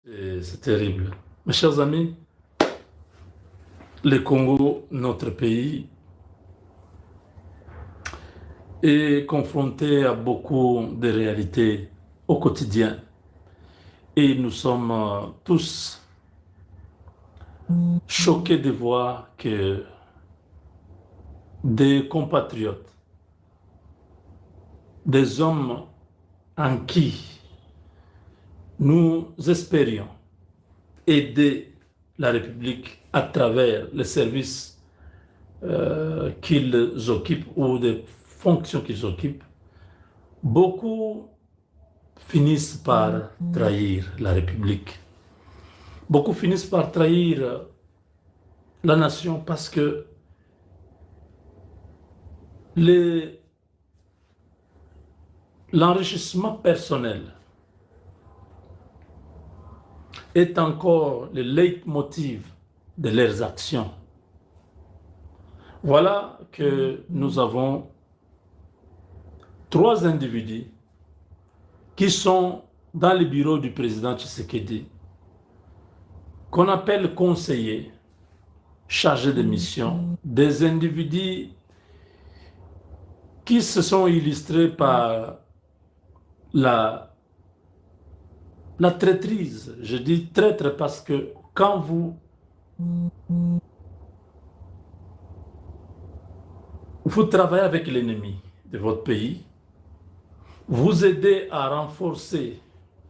C'est terrible. Mes chers amis, le Congo, notre pays, est confronté à beaucoup de réalités au quotidien. Et nous sommes tous choqués de voir que des compatriotes, des hommes en qui nous espérions aider la République à travers les services qu'ils occupent ou des fonctions qu'ils occupent, beaucoup finissent par trahir la République. Beaucoup finissent par trahir la nation parce que l'enrichissement personnel est encore le leitmotiv de leurs actions. Voilà que nous avons 3 individus qui sont dans le bureau du président Tshisekedi, qu'on appelle conseillers, chargés de mission, des individus qui se sont illustrés par la traîtrise. Je dis traître parce que quand vous travaillez avec l'ennemi de votre pays, vous aidez à renforcer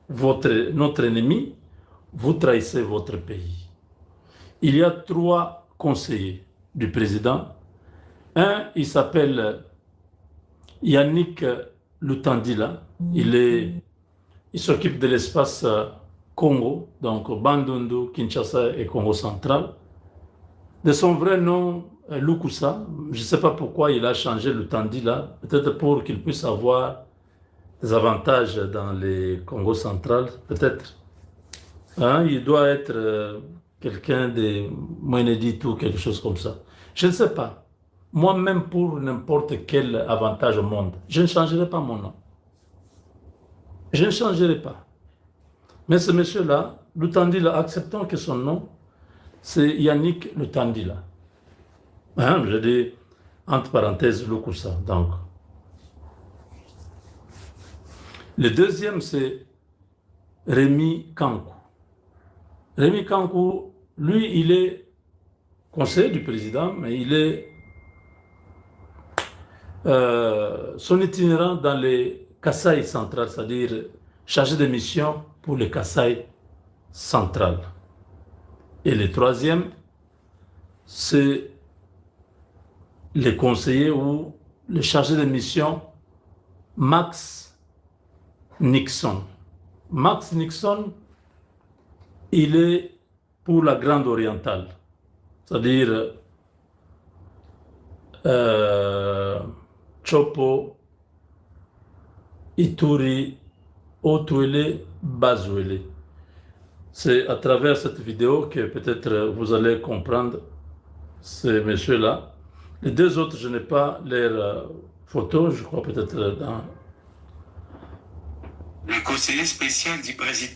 notre ennemi, vous trahissez votre pays. Il y a 3 conseillers du président. Un, il s'appelle Yannick Lutandila. Il s'occupe de l'espace Congo, donc Bandundu, Kinshasa et Congo central. De son vrai nom, Lukusa. Je ne sais pas pourquoi il a changé Lutandila, peut-être pour qu'il puisse avoir des avantages dans les Congo central, peut-être. Hein, il doit être quelqu'un de Moénédite ou quelque chose comme ça. Je ne sais pas. Moi-même, pour n'importe quel avantage au monde, je ne changerai pas mon nom. Je ne changerai pas. Mais ce monsieur-là, Lutandila, acceptons que son nom, c'est Yannick Lutandila. Hein, je dis, entre parenthèses, Lukusa. Donc. Le deuxième, c'est Rémi Kankou. Rémi Kankou, lui, il est conseiller du président, mais il est son itinérant dans les Kasaï centrales, c'est-à-dire chargé de mission pour les Kasaï centrales. Et le troisième, c'est les conseillers ou les chargés de mission Max Nixon. Max Nixon, il est pour la Grande Orientale, c'est-à-dire Chopo, Ituri, Otuele, Bazuele. C'est à travers cette vidéo que peut-être vous allez comprendre ces messieurs-là. Les 2 autres, je n'ai pas leurs photos, je crois peut-être dans... Le conseiller spécial du président.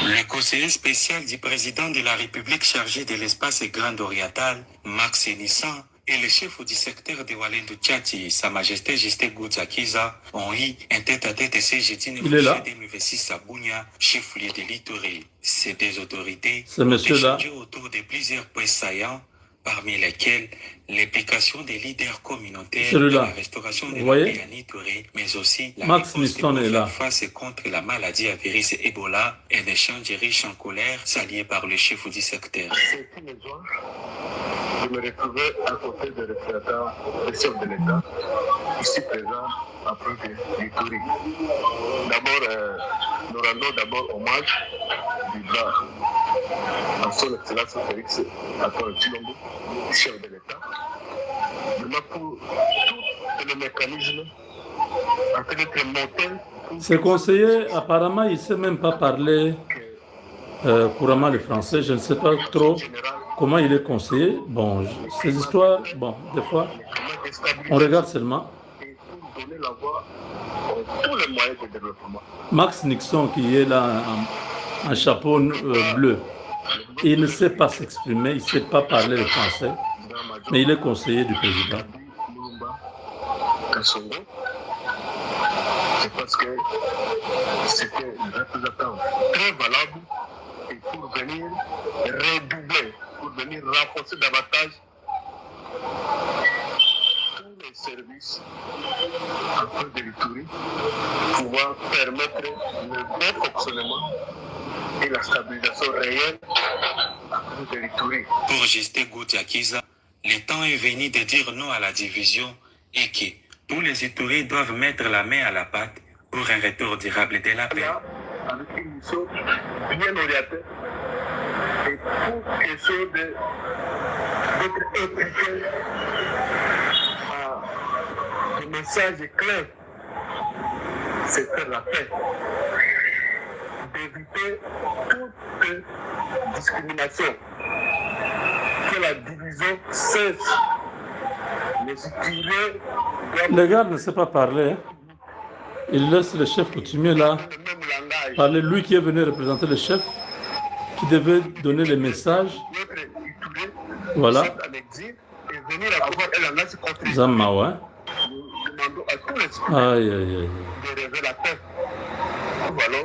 Le conseiller spécial du président de la République chargé de l'espace Grande Orientale, Max Nissan, et le chef du secteur de Walendu Tchati, Sa Majesté Justin Goudzakiza, ont eu un tête-à-tête ce jeudi 2026 à Bounia, chef-lieu de l'Ituri. Ces 2 autorités ont échangé autour de plusieurs points saillants, parmi lesquels l'implication des leaders communautaires dans la restauration de la paix en Ituri, mais aussi la réponse pour faire face contre la maladie à virus Ebola, un échange riche en colère salué par le chef du secteur. Je me retrouvais à côté des représentants des chefs de l'État, ici présents à preuve de l'Ituri. D'abord, nous rendons d'abord hommage du bras à son Excellence Félix Antoine Tshilombo, chef de l'État, vraiment pour tout le mécanisme en fait d'être monté. Ce conseiller, apparemment, il ne sait même pas parler couramment le français. Je ne sais pas trop comment il est conseiller. Bon, ces histoires, bon, des fois, on regarde seulement. Max Nixon qui est là un chapeau bleu. Il ne sait pas s'exprimer, il ne sait pas parler le français, mais il est conseiller du président. C'est parce que c'était un représentant très valable et pour venir redoubler, pour venir renforcer davantage tous les services en peu de l'Itourie, pouvoir permettre le bon fonctionnement et la stabilisation réelle en peu de l'Itourie. Pour Justin Goutiakiza, le temps est venu de dire non à la division et que tous les Itouris doivent mettre la main à la pâte pour un retour durable de la paix. Avec une mission bien orientée et pour question d'être impliqué à des messages clairs, c'est faire la paix, d'éviter toute discrimination, que la division cesse. Le gars ne sait pas parler. Hein. Il laisse le chef coutumier là parler. Lui qui est venu représenter le chef, qui devait donner les messages. Voilà. Zamawa. Aïe, aïe, aïe. Voilà,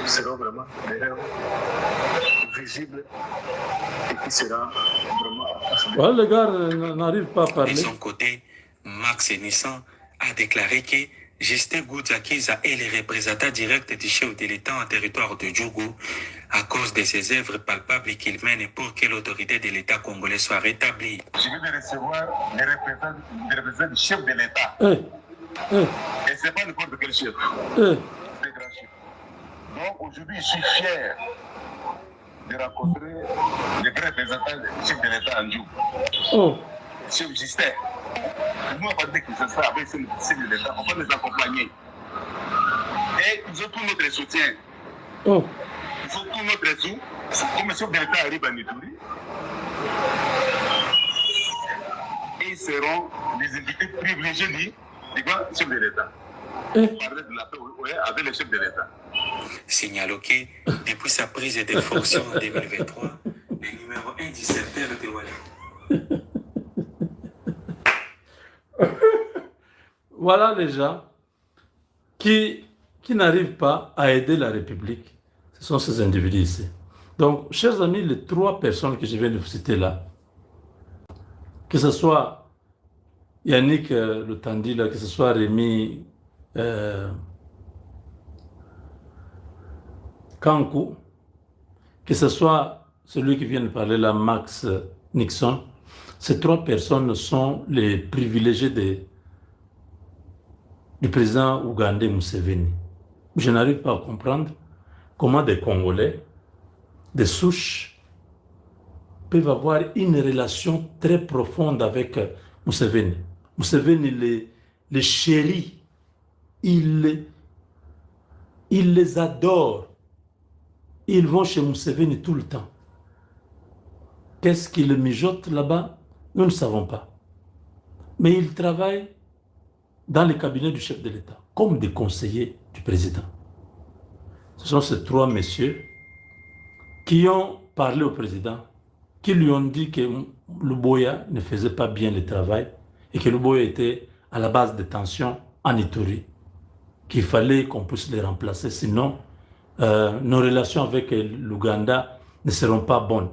seront vraiment des rêves visibles et qui sera vraiment... Ouais, le gars n'arrive pas à parler. De son côté, Max Nissan a déclaré que Justin Goutiakiza est le représentant direct du chef de l'État en territoire de Djougou à cause de ses œuvres palpables qu'il mène pour que l'autorité de l'État congolais soit rétablie. Je vais recevoir les représentants du chef de l'État. Et ce n'est pas n'importe quel chef. C'est grand chef. Donc aujourd'hui, je suis fier de rencontrer les vrais représentants du chef de l'État en Djougou. Oh. Chef Justin. Nous, on va dire que ce sera avec le chef de l'État. On va les accompagner. Et ils ont tout notre soutien. Oh. Ils ont tout notre soutien. Comme le chef de l'État arrive à Nitouri, ils seront les invités privilégiés du grand chef de l'État. Parler de la paix avec le chef de l'État. Signalons que depuis sa prise de fonction en 2023, le numéro 1 du secteur de Wallet. Voilà les gens qui n'arrivent pas à aider la République. Ce sont ces individus ici. Donc, chers amis, les trois personnes que je viens de vous citer là, que ce soit Yannick Le Tandi, là, que ce soit Rémi Kankou, que ce soit celui qui vient de parler là, Max Nixon, ces trois personnes sont les privilégiés du président ougandais Museveni. Je n'arrive pas à comprendre comment des Congolais, des souches, peuvent avoir une relation très profonde avec Museveni. Museveni les chérit, il les adore. Ils vont chez Museveni tout le temps. Qu'est-ce qu'il mijote là-bas? Nous ne savons pas. Mais ils travaillent dans le cabinet du chef de l'État, comme des conseillers du président. Ce sont ces trois messieurs qui ont parlé au président, qui lui ont dit que Luboya ne faisait pas bien le travail et que Luboya était à la base des tensions en Ituri, qu'il fallait qu'on puisse les remplacer, sinon nos relations avec l'Ouganda ne seront pas bonnes.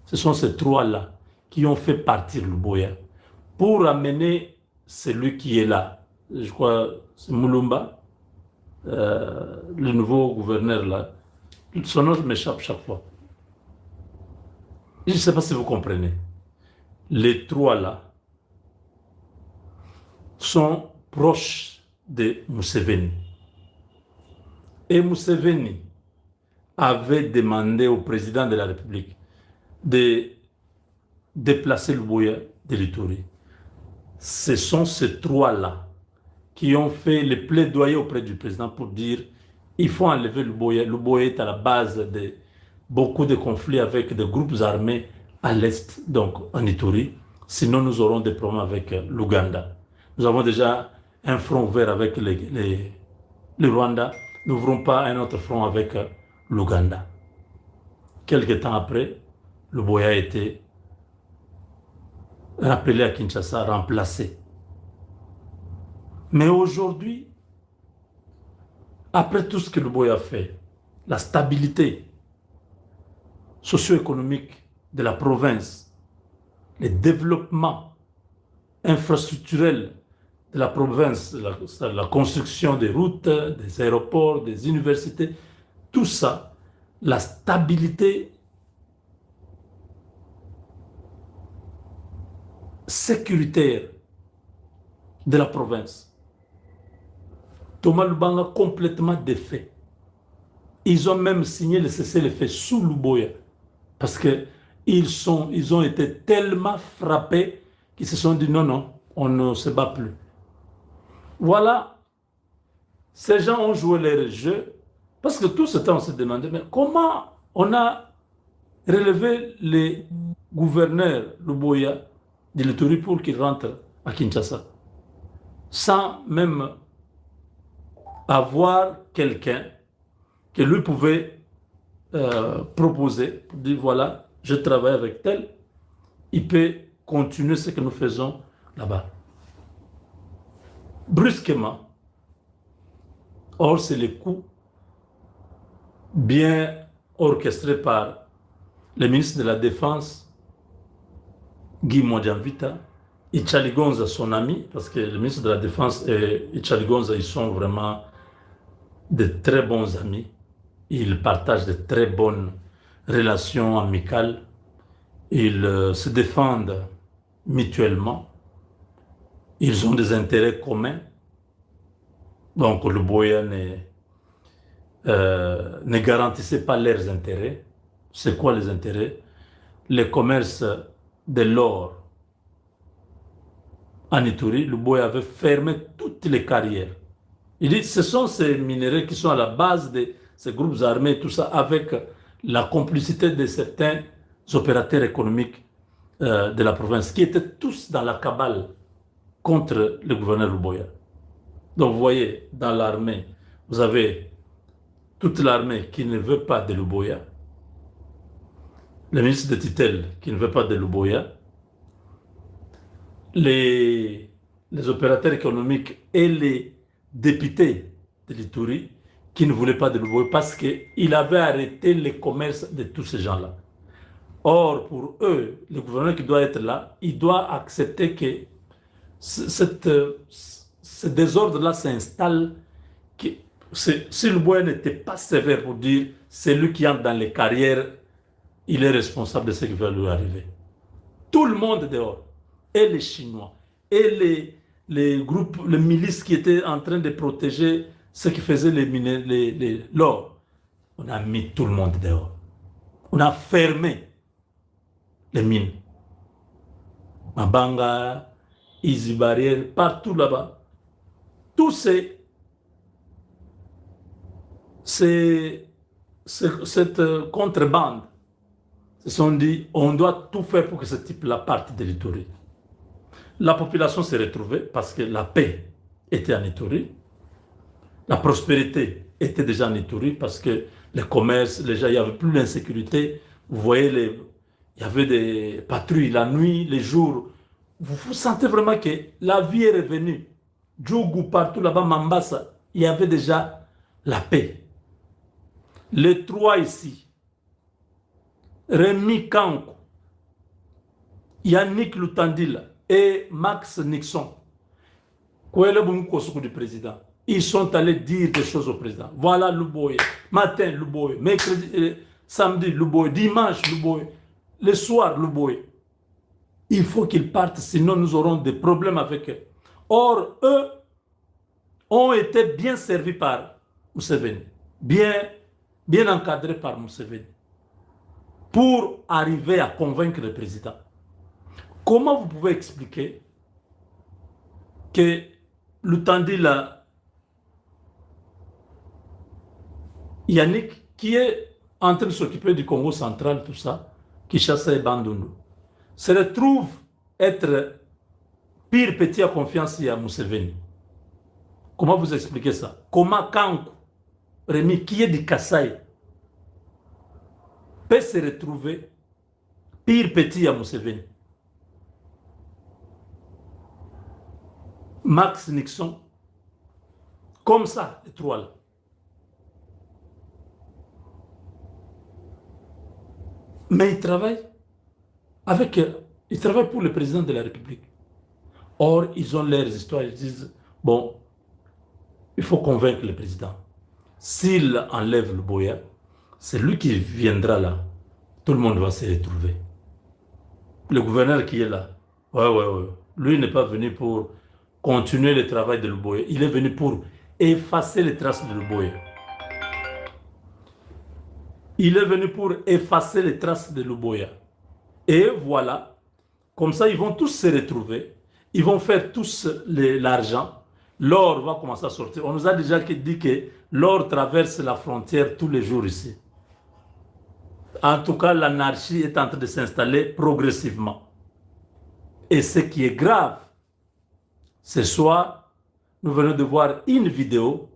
Ce sont ces trois-là qui ont fait partir Luboya pour amener celui qui est là. Je crois c'est Mulumba, le nouveau gouverneur là. Son nom m'échappe chaque fois. Je ne sais pas si vous comprenez. Les trois là sont proches de Museveni. Et Museveni avait demandé au président de la République de déplacer Luboya de l'Ituri. Ce sont ces trois-là qui ont fait le plaidoyer auprès du président pour dire il faut enlever Luboya. Luboya est à la base de beaucoup de conflits avec des groupes armés à l'est, donc en Ituri. Sinon, nous aurons des problèmes avec l'Ouganda. Nous avons déjà un front ouvert avec le Rwanda. Nous n'ouvrons pas un autre front avec l'Ouganda. Quelque temps après, Luboya a été rappelé à Kinshasa, remplacé. Mais aujourd'hui, après tout ce que Luboya a fait, la stabilité socio-économique de la province, le développement infrastructurel de la province, la construction des routes, des aéroports, des universités, tout ça, la stabilité sécuritaire de la province. Thomas Lubanga complètement défait. Ils ont même signé le cessez-le-feu sous Luboya parce qu'ils ont été tellement frappés qu'ils se sont dit non, non, on ne se bat plus. Voilà, ces gens ont joué leur jeu parce que tout ce temps on se demandait mais comment on a relevé les gouverneurs Luboya de l'Ituri pour qu'ils rentrent à Kinshasa sans même avoir quelqu'un que lui pouvait proposer pour dire voilà, je travaille avec tel, il peut continuer ce que nous faisons là-bas. Brusquement, or c'est le coup bien orchestré par le ministre de la Défense, Guy Modjanvita, Ichali Gonza, son ami, parce que le ministre de la Défense et Ichali Gonza, ils sont vraiment de très bons amis. Ils partagent de très bonnes relations amicales. Ils se défendent mutuellement. Ils ont des intérêts communs. Donc le Boya ne garantissait pas leurs intérêts. C'est quoi les intérêts? Le commerce de l'or en Ituri, le Boya avait fermé toutes les carrières. Il dit ce sont ces minéraux qui sont à la base de ces groupes armés, tout ça, avec la complicité de certains opérateurs économiques de la province, qui étaient tous dans la cabale contre le gouverneur Luboya. Donc vous voyez, dans l'armée, vous avez toute l'armée qui ne veut pas de Luboya, le ministre de tutelle qui ne veut pas de Luboya, les opérateurs économiques et les députés de l'Ituri qui ne voulaient pas de Luboya parce qu'il avait arrêté le commerce de tous ces gens-là. Or, pour eux, le gouverneur qui doit être là, il doit accepter que ce désordre-là s'installe. Si Luboya n'était pas sévère pour dire c'est lui qui entre dans les carrières, il est responsable de ce qui va lui arriver. Tout le monde dehors, et les Chinois, et les groupes, les milices qui étaient en train de protéger ceux qui faisaient l'or, on a mis tout le monde dehors. On a fermé les mines. Mabanga, Easy Barrière, partout là-bas. Tout cette contrebande se sont dit, on doit tout faire pour que ce type-là parte de l'Ituri. La population s'est retrouvée parce que la paix était en Ituri, la prospérité était déjà en Ituri parce que le commerce, les gens, il n'y avait plus d'insécurité. Vous voyez, il y avait des patrouilles la nuit, les jours. Vous sentez vraiment que la vie est revenue. Djougou, partout là-bas, Mambasa, il y avait déjà la paix. Les trois ici, Rémi Kanko, Yannick Lutandila et Max Nixon, du président, ils sont allés dire des choses au président. Voilà Luboya, matin Luboya, mercredi, samedi Luboya, dimanche Luboya, le soir Luboya. Il faut qu'ils partent, sinon nous aurons des problèmes avec eux. Or, eux ont été bien servis par Museveni, bien encadrés par Museveni, pour arriver à convaincre le président. Comment vous pouvez expliquer que Lutandila Yannick, qui est en train de s'occuper du Congo central, tout ça, Kinshasa et Bandundu, se retrouve être pire petit à confiance à Museveni? Comment vous expliquez ça? Comment Kanko, Rémi, qui est du Kasaï, peut se retrouver pire petit à Museveni. Max Nixon, comme ça, les trois là. Mais ils travaillent ils travaillent pour le président de la République. Or, ils ont leurs histoires, ils disent, bon, il faut convaincre le président. S'il enlève le Boya, c'est lui qui viendra là. Tout le monde va se retrouver. Le gouverneur qui est là, ouais. Lui n'est pas venu pour continuer le travail de Luboya. Il est venu pour effacer les traces de Luboya. Il est venu pour effacer les traces de Luboya. Et voilà, comme ça, ils vont tous se retrouver. Ils vont faire tous l'argent. L'or va commencer à sortir. On nous a déjà dit que l'or traverse la frontière tous les jours ici. En tout cas, l'anarchie est en train de s'installer progressivement. Et ce qui est grave, ce soir, nous venons de voir une vidéo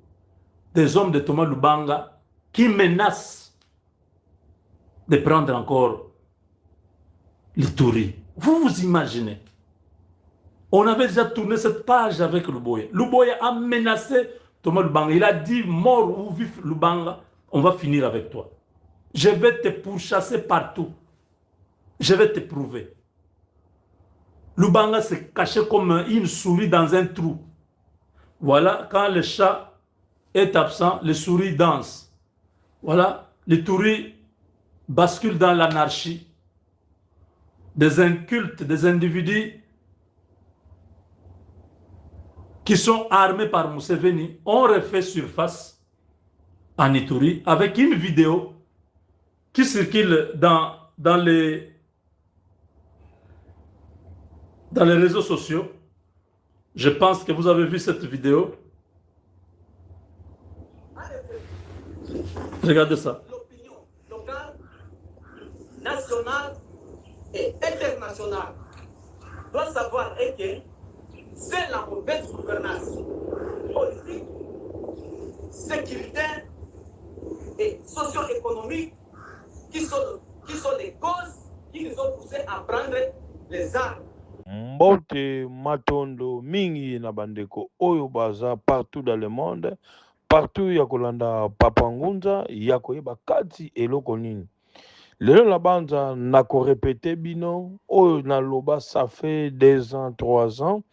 des hommes de Thomas Lubanga qui menacent de prendre encore l'Ituri. Vous imaginez? On avait déjà tourné cette page avec Luboya. Luboya a menacé Thomas Lubanga. Il a dit, mort ou vif Lubanga, on va finir avec toi. Je vais te pourchasser partout. Je vais te prouver. Lubanga s'est caché comme une souris dans un trou. Voilà, quand le chat est absent, les souris dansent. Voilà, les touris basculent dans l'anarchie. Des incultes, des individus qui sont armés par Museveni ont refait surface en Ituri avec une vidéo qui circule dans les réseaux sociaux. Je pense que vous avez vu cette vidéo. Regardez ça. L'opinion locale, nationale et internationale doit savoir que c'est la mauvaise gouvernance politique, sécuritaire et socio-économique qui sont les causes qui nous ont poussés à prendre les armes. Mbote matondo mingi na bandeko oyo baza partout dans le monde, partout ya kolanda Papa Ngunza ya koyeba kati eloko nini. Lelo la banza na ko répéter bino oyo na loba ça fait 2 ans 3 ans.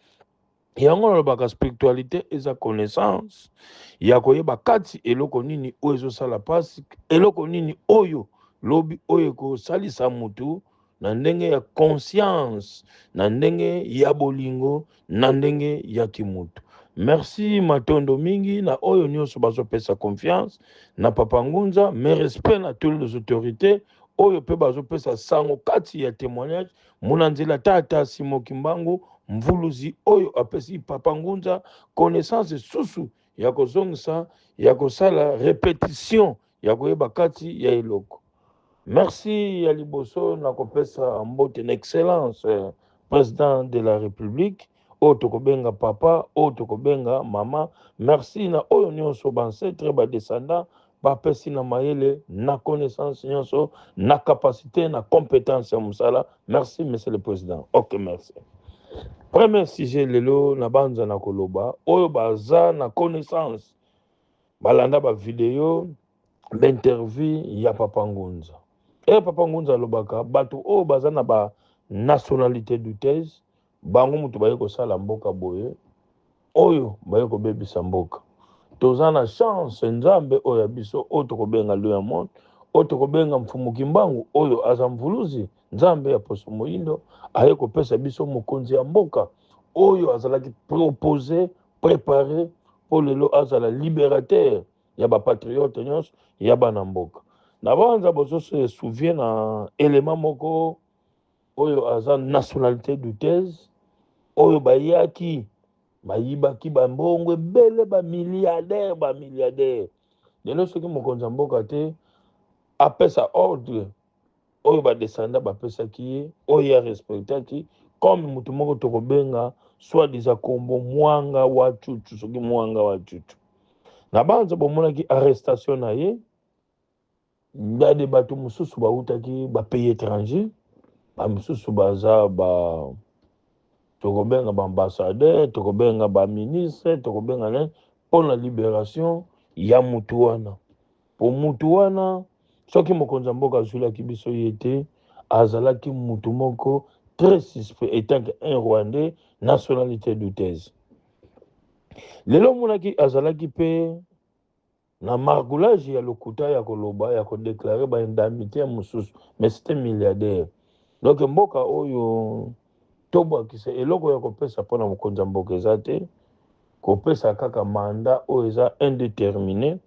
Yango na baka spiritualité eza connaissance ya koyeba kati eloko nini oyo ezosala pasi eloko nini oyo lobi oyo ko salisa mutu na ndenge ya conscience na ndenge ya bolingo na ndenge ya kimutu. Merci matondo mingi na oyo nyonso bazopesa confiance na Papa Ngunza, mais respect na toutes les autorités oyo pe bazopesa sango kati ya témoignage munanzela tata Simo Kimbangu mvuluzi oyo apesi Papa Ngunza connaissance susu ya kozongisa ya kosala répétition ya koyeba kati ya eloko. Merci ya liboso na kopesa mbote na excellence président de la République oyo tokobenga papa oyo tokobenga mama. Merci na oyo nyonso bancetre badescendant bapesi na mayele na connaissance nyonso na capacité na compétence ya mosala. Merci monsieur le président. Ok, merci. Premier sujet lelo na banza na koloba oyo baza na connaissance balanda ba vidéo d'interview ya Papa Ngunza. Et Papa Ngunza lobaka bato oyo baza na ba nationalité douteuse bango mutu baye kosala mboka boye oyo baye kobebisa mboka. Toza na chance nzambe oyo biso oyo tokobenga lo ya monde oyo tokobenga Mfumu Kimbangu oyo aza mvuluzi nzambe ya poso moindo aye kopesa biso mokonzi ya mboka oyo azalaki proposé préparé pour lelo azala libérateur ya ba patriote nyonso ya bana mboka. Na banza bozo se souvient na élément moko oyo aza nationalité douteuse oyo bayaki bayibaki bambongo ebele ba milliardaire lelo soki mokonzi ya mboka te apesa ordre oyo badescendant bapesaki ye oyo ya respectaki comme mutu moko tokobenga soi-disant kombo mwanga wa chuchu soki mwanga wa chuchu. Na banza bomonaki arrestation na ye Ndade bato mususu bautaki ba pays étranger ba mususu baza ba tokobenga ba ambassadeur tokobenga ba ministre tokobenga ne pour la libération ya mutu wana po mutu wana soki mokonzi ya mboka azwilaki biso ye te azalaki mutu moko très suspect étant que un rwandais nationalité douteuse lelo monaki azalaki mpe na margoulage ya lokuta ya koloba ya kodeklare baindemnité ya mosusu mais c'était milliardaire donc mboka oyo tobwakisa eloko ya kopesa mpona mokonzi ya mboka eza te kopesa kaka mandat oyo eza indéterminé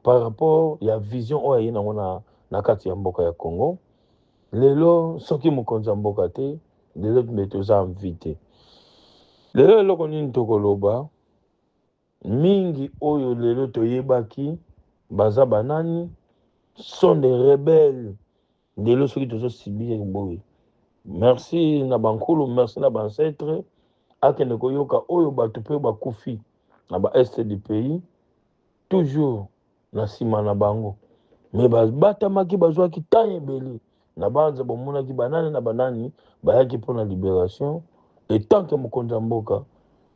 par rapport ya vision oyo aye nango na kati ya mboka ya Congo lelo soki mokonzi ya mboka te lelo mbe toza envi te lelo eloko nini tokoloba mingi oyo lelo toyebaki baza banani sont des rebelles lelo soki tozosibir boye merci na bankulu merci na bancetre akende koyoka oyo bato mpe bakufi na baeste du pays toujours na nsima na bango me babatamaki bazwaki temps ebele na banza bomonaki banani na banani bayaki mpona libération et tant que mokonzi ya mboka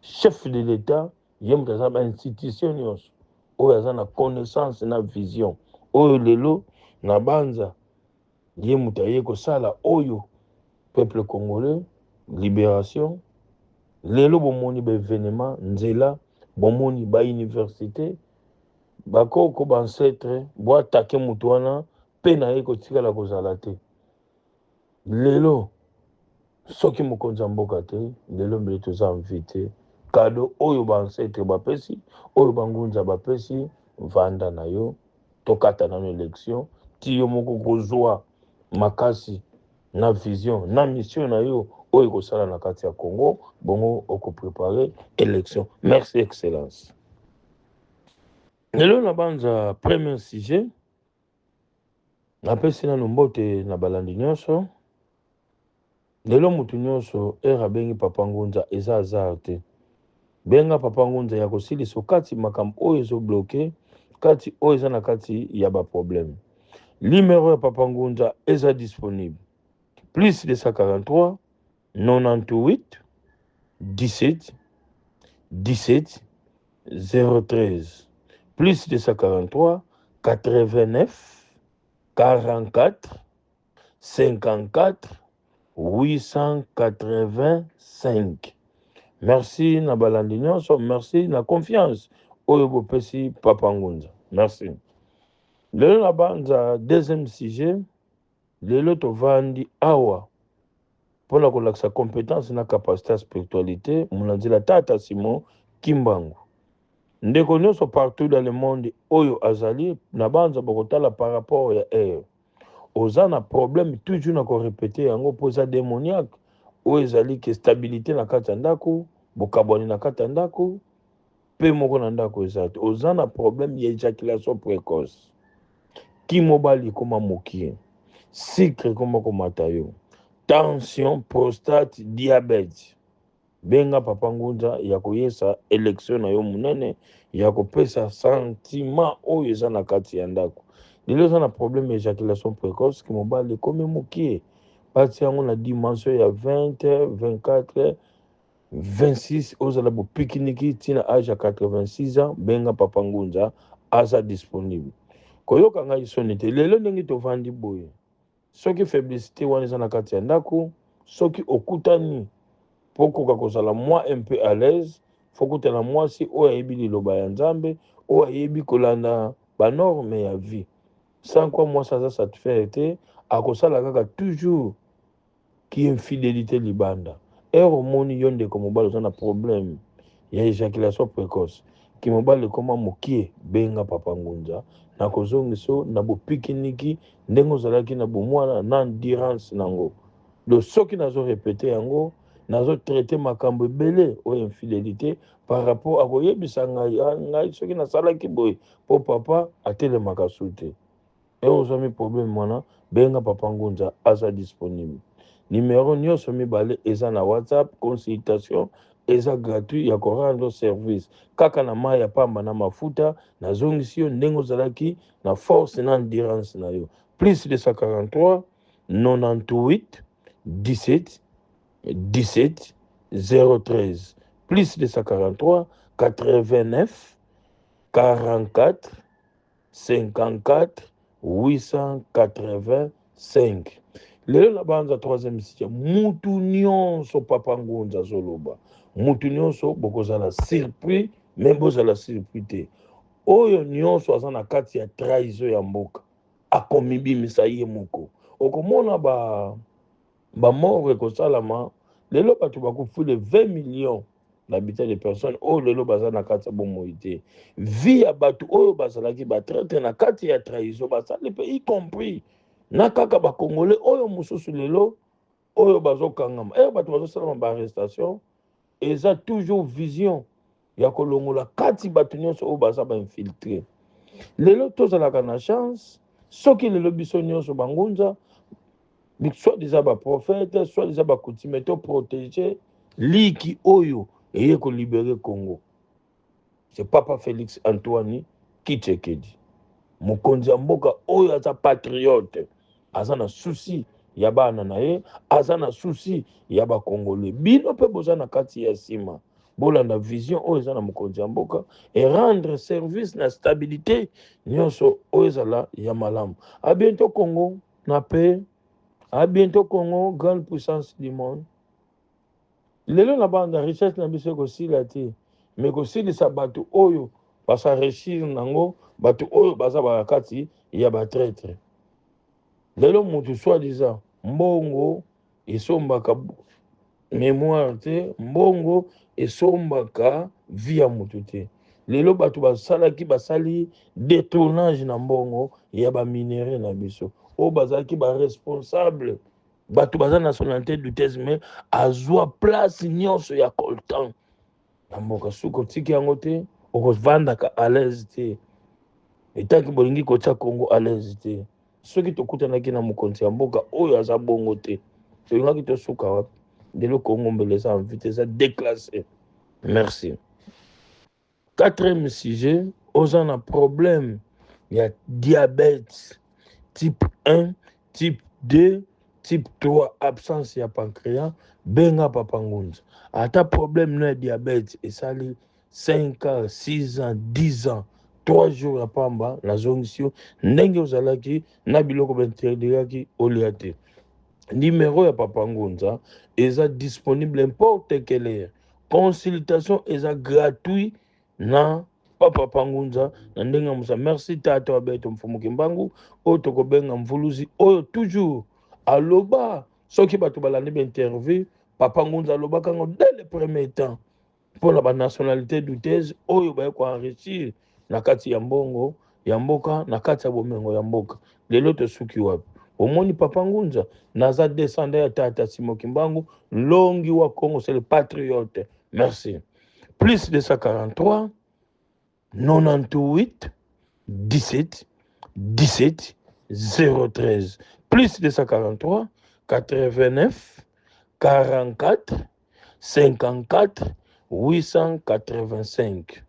chef de l'état ye moto aza bainstitution nyonso oyo aza na connaissance na vision oyo lelo na banza ye moto aye kosala oyo peuple congolais libération lelo bomoni baévénement nzela bomoni bauniversité bakoko bancetre boatake motu wana mpe na ye kotikala kozala te lelo soki mokonzi ya mboka te lelo mbele toza envi te kado oyo bancetre bapesi oyo bangunza bapesi vanda na yo tokata nano élection ti yo moko kozwa makasi na vision na mission na yo oyo kosala na kati ya Congo bongo okoprepare élection. Merci excellence. Lelo na banza premier sujet napesi nano mbote na balandi nyonso lelo mutu nyonso era bengi Papa Ngunza eza hasard te benga Papa Ngunza ya kosilisa kati makambo oyo ezobloke kati oyo eza na kati ya baproblème. Numéro ya Papa Ngunza eza disponible plus 243 98 17 17 013 plus 243 89 44 54 885. Merci na balandi nyonso, merci na confiance oyo bopesi Papa Ngunza. Merci. Lelo na banza deuxième sujet lelo tovandi awa mpona kolakisa compétence na capacité ya spiritualité munanzela Tata Simon Kimbangu ndeko nyonso partout dans le monde oyo azali na banza bokotala par rapport ya air oza na problème toujours na korepete yango mpo eza démoniaque oyo ezali ke stabilité na kati ya ndako bokabwani na kati ya ndako mpe moko na ndako eza te oza na problème ya éjaculation précoce kimobali koma mokie sucre koma komata yo tension prostate diabète benga Papa Ngunza ya koyesa élection na yo munene ya kopesa sentiment oyo eza na kati ya ndako lelo eza na problème ya éjaculation précoce kimobali komi mokie bati yango na dimension ya 20 24 26 ozala bopikiniki ntina age ya 86 ans benga Papa Ngunza aza disponible koyoka ngai soni te lelo ndenge tovandi boye soki faiblesse wana eza na kati ya ndako soki okutani mpo koka kozala moi un peu à l'aise fo kutana mwasi oyo ayebi liloba ya nzambe oyo ayebi kolanda banorme ya vie sans quoi mwasi aza satisfaire te akosala kaka toujours ki infidélité libanda omoni yo ndeko mobali oza na problème ya éjaculation précoce ki mobali ekoma mokie benga Papa Ngunza na kozongiso na bopikiniki ndenge ozalaki na bomwana na endurance nango lo soki nazorepete yango nazotraite makambo ebele oyo infidélité par rapport akoyebisa ngai soki nasalaki boye mpo papa atelemaka su te ozwami problème wana benga Papa Ngunza aza disponible numéro nyonso mibale eza na WhatsApp consultation eza gratuit ya korendre service kaka na mai ya pamba na mafuta na zongisi yo ndenge ozalaki na force na endurance na yo. Plus 243 98 17 17 013 plus 243 89 44 54 885. Lelo na banza troisième sitia mutu nyonso Papa Ngunza zoloba mutu nyonso bokozala surpris même bozala surpris te oyo nyonso aza na kati ya trahison ya mboka akomibimisa ye moko okomona bamort ekosalama lelo bato bakufule 20 millions d'habitants de personnes oyo lelo baza na kati ya bomoi te vie ya bato oyo bazalaki batraite na kati ya trahison basali mpe y compris na kaka bakongole oyo mosusu lelo oyo bazokangama bato bazosalama baarrestation eza toujours vision ya kolongola kati bato nyonso oyo baza bainfiltre lelo tozalaka na chance soki lelo biso nyonso bangunza soit déjà baprophète soit déjà bakutime to protéger liki oyo eye kolibere Congo. C'est Papa Félix Antoine Tshisekedi mokonzi ya mboka oyo aza patriote aza na souci ya bana na ye aza na souci ya bakongole bino mpe boza na kati ya nsima bolanda vision oyo eza na mokonzi ya mboka et rendre service na stabilité nyonso oyo ezala ya malamu. A bientôt Congo na paix. À bientôt Congo, grande puissance du monde. Lelo na banda richesse na biso kosila te mais kosilisa bato oyo basarechir nango bato oyo baza bakati ya batraître. Lelo mutu soi-disant mbongo esombaka mémoire te mbongo esombaka vie ya mutu te. Lelo bato basali détournage na mbongo ya baminere na biso o bazalaki responsable bato baza nationalité douteuse mais azwa place nyonso ya coltan na mboka suko tiki yango te okovandaka à l'aise te etaki bolingi kotia Congo à l'aise te soki tokutanaki na mokonzi ya mboka oyo aza bongo te tolingaki tosuka wapi lelo Congo mbele eza en vite eza déclassé. Merci. Quatrième sujet oza na problème ya diabète type 1, type 2, type 3, absence ya pancréas, benga Papa Ngunza. Ata problème na diabète esali 5 ans, 6 ans, 10 ans, 3 jours ya pamba na zongisio ndenge ozalaki na biloko benterdeyaki olia te. Numéro ya Papa Ngunza eza disponible n'importe quelle heure. Consultation eza gratuit na Papa Ngunza na ndenga musa. Merci tata wabeto mfumuki mbangu oyo tokobenga mvuluzi oyo toujours aloba soki bato balandi interview Papa Ngunza alobaka ngo dès le premier temps mpona banationalité douteuse oyo baye koenrichir na kati ya mbongo ya mboka na kati ya bomengo ya mboka. Lelo tosuki wapi omoni Papa Ngunza naza descendant ya tata Simoki Mbangu longi wa Congo, c'est le patriote. Merci. Plus 243 98 17 17 013 plus 243 89 44 54 885.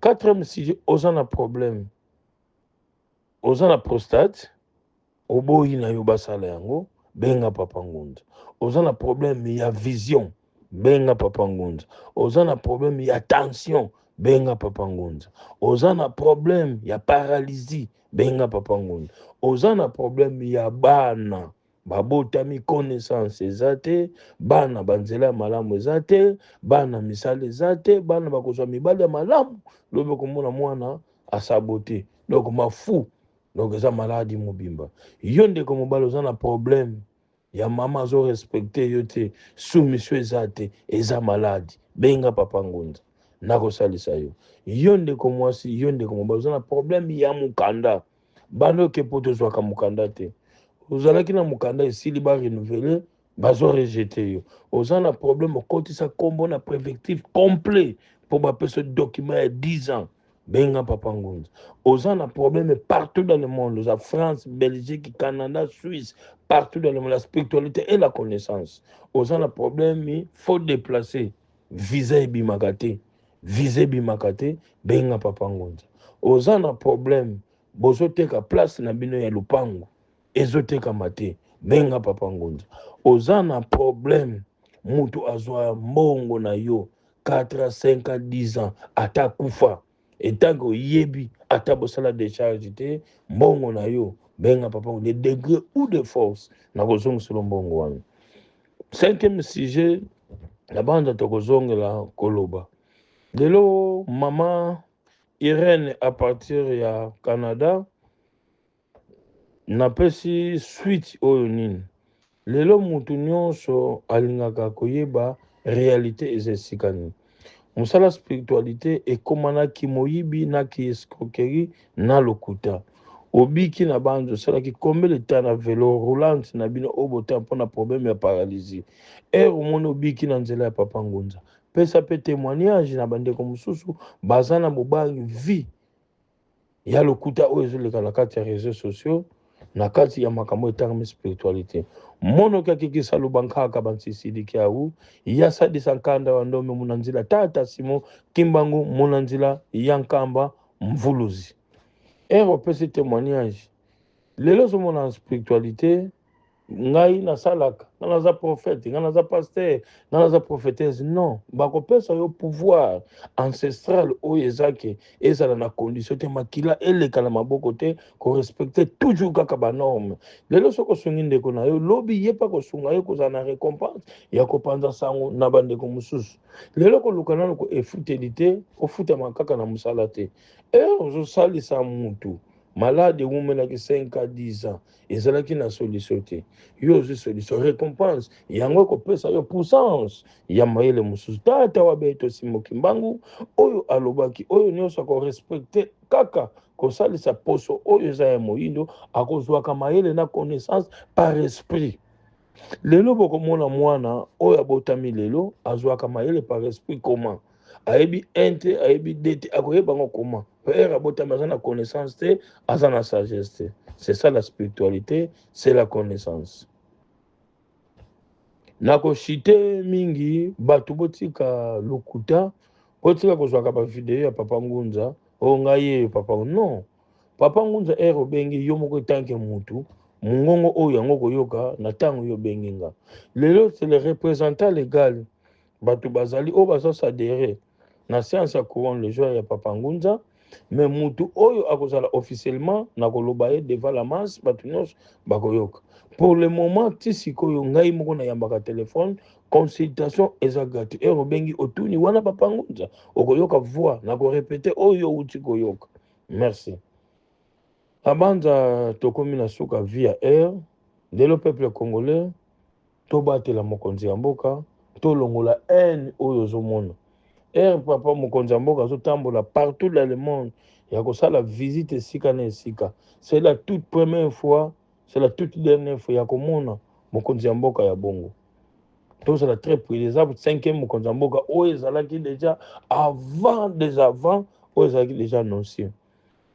Quatrième sujet, osana problème osana prostate oboyi na yo basala yango benga Papa Ngunza. Osana problème ya vision benga Papa Ngunza. Osana problème ya tension benga Papa Ngunza. Osana problème ya paralysie benga Papa Ngunza. Osana problème ya bana babotami connaissance ezate bana banzela ya malamu ezate bana misala ezate bana bakozwa mibali ya malamu lobe komona mwana asabote donc mafu donc eza maladi mobimba yo ndeko mobali oza na problème ya mama azo respecte yo te soumission eza te eza maladi benga Papa Ngunza nakosalisa yo. Yo ndeko mwasi yo ndeko mobali oza na problème ya mukanda bano ke poto zwaka mukanda te ozalaki na mukanda esili ba renouveler bazo rejeter yo oza na problème okotisa kombo na préventif complet pour bapesa document ya 10 ans benga Papa Ngunza. Oza na problème partout dans le monde, la France, Belgique, Canada, Suisse, partout dans le monde, la spiritualité et la connaissance. Oza na problème, il faut déplacer visa ebimaka te visa ebimaka te benga Papa Ngunza. Oza na problème bozoteka place na bino ya lupango ezotekama te benga Papa Ngunza. Oza na problème mutu azwa mbongo na yo 4 5 10 ans ata kufa etango oyebi ata bosala décharge te mbongo na yo benga Papa Ngunza. De degré ou de force na kozongisela mbongo wana. 5e sujet na banda tokozongela koloba lelo mama Irène à partir ya Canada napesi suite oyo nini lelo mutu nyonso alingaka koyeba réalité ezesika nini. Mosala spiritualité ekomanaki moyibi na ki escroquerie na lokuta obiki na banzo salaki combien de temps na vélo roulante na bino obota mpona problème ya paralysie omoni obiki na nzela ya Papa Ngunza. Pesa pe témoignage na bandeko mosusu baza na mobangi vie ya lokuta oyo ezoleka na kati ya réseaux sociaux na kati ya makambo etangami spiritualité. Mono kakikisa lubankaka bansisidiki au yasadisa nkanda wa ndome munanzila tata Simo Kimbangu munanzila yankamba mvuluzi. Pesi témoignage lelo zo mona spiritualité ngai na salaka ngana za prophète ngana za pasteur ngana za prophétesse non bakopesa yo pouvoir ancestral oyo ezake ezala na condition te makila eleka na maboko te ko respecter toujours kaka ba norme lelo soko sungi ndeko na yo lobi yepa ko sunga yo kozala na récompense ya kopanza sango na bandeko mususu lelo ko lukana ko efutelité ofuta makaka na musala te ozo salisa mutu malade wumelaki 5 à 10 ans ezalaki na solution te yo ozwi solution récompense yango kopesa yo puissance ya mayele mosusu tata wabeto Simo Kimbangu oyo alobaki oyo nyonso akorespecte kaka kosalisa poso oyo eza ya moyindo akozwaka mayele na connaissance par esprit. Lelo bokomona mwana oyo abotami lelo azwaka mayele par esprit comment ayebi ente ayebi dete akoyeba ngo comment père abotami aza na connaissance te aza na sagesse te. C'est ça la spiritualité, c'est la connaissance. Nako chite mingi batu botika lokuta botika kozwaka ba video ya Papa Ngunza ongaye Papa non Papa Ngunza bengi yo moko tanke mutu mungongo oyo yango koyoka na tango yo benginga lelo c'est le représentant légal batu bazali o bazo s'adhérer na séance ya courant le jour ya Papa Ngunza mais mutu oyo akozala officiellement na koloba devant la masse batu nyonso bakoyoka. Pour le moment tisikoyo ngai moko na yambaka téléphone consultation eza gratuit bengi otuni wana Papa Ngunza okoyoka voix na ko répéter oyo uti koyoka. Merci. Abanza tokomi na suka via air de le peuple congolais tobatela mokonzi ya mboka tolongola haine oyo zomona Papa mokonzi ya mboka azotambola partout dans le monde ya kosala visite esika na esika. C'est la toute première fois, c'est la toute dernière fois ya komona mokonzi ya mboka ya bongo. Tozala très présable 5e mokonzi ya mboka oyo ezalaki déjà avant oyo ezalaki déjà annoncé.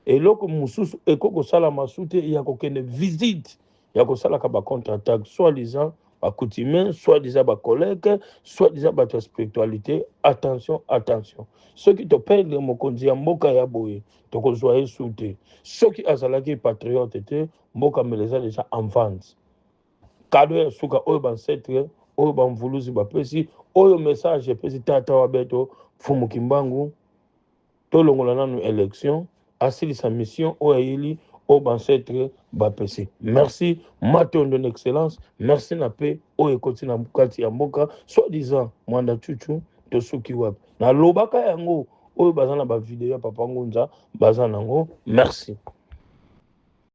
Eloko mususu ekoko sala masute ya kokende visite ya kosala ka ba contre-attaque soi-disant accoutumé, soit-disant ba collègue, soit-disant ba spiritualité. Attention, attention. Ceux qui te perdent mokonzi ya mboka ya boye, to kozwa souté. Ceux qui azalaki patriote te, mboka meleza déjà en vente. Kado ya suka oyo bancetre, oyo bamvuluzi bapesi, oyo message pesi tata wabeto Fumu Kimbangu, to longola nanu élection, asilisa mission oyo yili au bancetre bapesi. Merci, Matondo d'excellence. Merci na pe o ekoti na mukati ya mboka, soi-disant mwanda chuchu to suki wap. Na lobaka yango oyo bazana ba video ya Papa Ngunza bazana ngo. Merci.